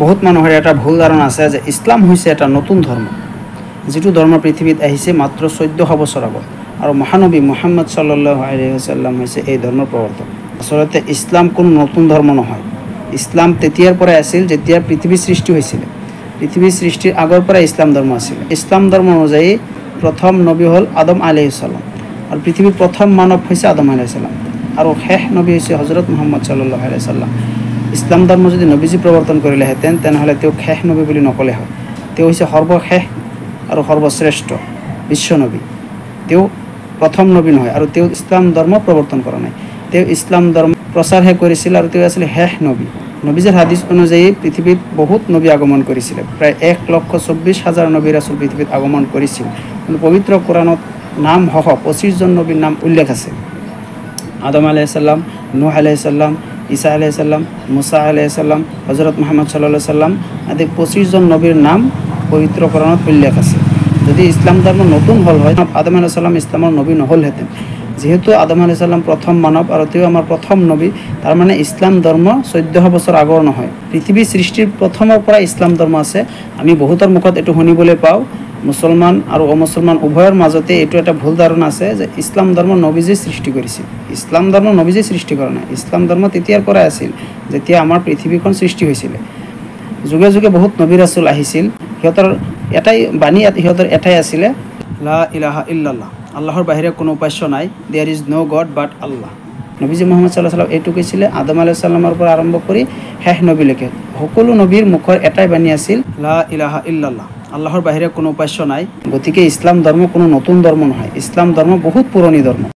বহুত মানুহৰ এটা ভুল ধাৰণা আছে যে ইছলাম হৈছে এটা নতুন ধৰ্ম, যিটো ধৰ্ম পৃথিৱীত আহিছে মাত্ৰ 1400 বছৰ আগত, আৰু মহানবী মুহাম্মদ সাল্লাল্লাহু আলাইহি ওয়াসাল্লাম হৈছে এই ধৰ্মৰ প্ৰৱৰ্তক। আচলতে ইছলাম কোনো নতুন ধৰ্ম নহয়। ইছলাম তেতিয়াৰ পৰাই আছিল যেতিয়া পৃথিৱী সৃষ্টি হৈছিল। পৃথিৱী সৃষ্টিৰ আগৰ পৰাই ইছলাম ধৰ্ম আছিল। ইছলাম ধৰ্ম অনুযায়ী প্ৰথম নবী হ'ল আদম আলাইহিস সালাম, আৰু পৃথিৱীৰ প্ৰথম মানৱ হৈছে আদম আলাইহিস সালাম, আৰু শেষ নবী হৈছে হযৰত মুহাম্মদ সাল্লাল্লাহু আলাইহি ওয়াসাল্লাম। ইছলাম ধৰ্ম যদি নবীজী প্ৰৱৰ্তন কৰিলেহেঁতেন তেনেহ'লে তেওঁ শেষ নবী বুলি নকলে হয়। তেওঁ হৈছে সৰ্বশেষ আৰু সৰ্বশ্ৰেষ্ঠ বিশ্ব নবী। তেওঁ প্ৰথম নবী নহয়, আৰু তেওঁ ইছলাম ধৰ্ম প্ৰৱৰ্তন কৰা নাই। তেওঁ ইছলাম ধৰ্ম প্ৰচাৰহে কৰিছিল, আৰু তেওঁ আছিল শেষ নবী। নবীজীৰ হাদিছ অনুযায়ী পৃথিৱীত বহুত নবী আগমন কৰিছিলে, প্ৰায় 1,24,000 নবী ৰাসূল পৃথিৱীত আগমন কৰিছিল। কিন্তু পবিত্ৰ কোৰাণত নামসহ 25 জন নবীৰ নাম উল্লেখ আছে। আদম আলাইহিস সালাম, নূহ আলাইহিস সালাম, ঈসা আলাইহিস সালাম, মুসা আলাইহিস সালাম, হযরত মুহাম্মদ সাল্লাল্লাহু আলাইহি সাল্লাম আদি 25 জন নবীৰ নাম পবিত্ৰ কোৰাণত উল্লেখ আছে। যদি ইছলাম ধৰ্ম নতুন হ'ল হয়, আদম আলাইহিস সালাম ইছলামৰ নবী নহ'লহেঁতেন। যেহেতু আদম আলাইহিস সালাম প্ৰথম মানৱ আৰু তেওঁ আমাৰ প্ৰথম নবী, তাৰ মানে ইছলাম ধৰ্ম 1400 বছৰ আগৰ নহয়। পৃথিৱী সৃষ্টিৰ প্ৰথমৰ পৰা ইছলাম ধৰ্ম আছে। আমি বহুতৰ মুখত এইটো শুনিবলৈ পাওঁ, মুছলমান আৰু অমুছলমান উভয়ৰ মাজতে এইটো এটা ভুল ধাৰণা আছে যে ইছলাম ধৰ্ম নবীজী সৃষ্টি কৰিছিল। ইছলাম ধৰ্ম নবীজী সৃষ্টি কৰা নাই। ইছলাম ধৰ্ম তেতিয়াৰ পৰাই আছিল যেতিয়া আমাৰ পৃথিৱীখন সৃষ্টি হৈছিলে। যুগে যুগে বহুত নবী ৰাসূল আহিছিল, সিহঁতৰ এটাই বাণী, সিহঁতৰ এটাই আছিলে, লা ইলাহা ইল্লাল্লাহ, আল্লাহৰ বাহিৰে কোনো উপাস্য নাই, দেয়াৰ ইজ ন' গড বাট আল্লাহ। নবীজী মুহাম্মদ সাল্লাল্লাহু আলাইহি ওয়াসাল্লাম এইটো কৈছিলে আদম আলাইহিস সালামৰ পৰা আৰম্ভ কৰি শেষ নবীলৈকে। সকলো নবীৰ মুখৰ এটাই বাণী আছিল, লা ইলাহা ইল্লাল্লাহ, আল্লাহৰ বাহিৰে কোনো উপাস্য নাই। গতিকে ইছলাম ধৰ্ম কোনো নতুন ধৰ্ম নহয়। ইছলাম ধৰ্ম বহুত পুৰণি ধৰ্ম।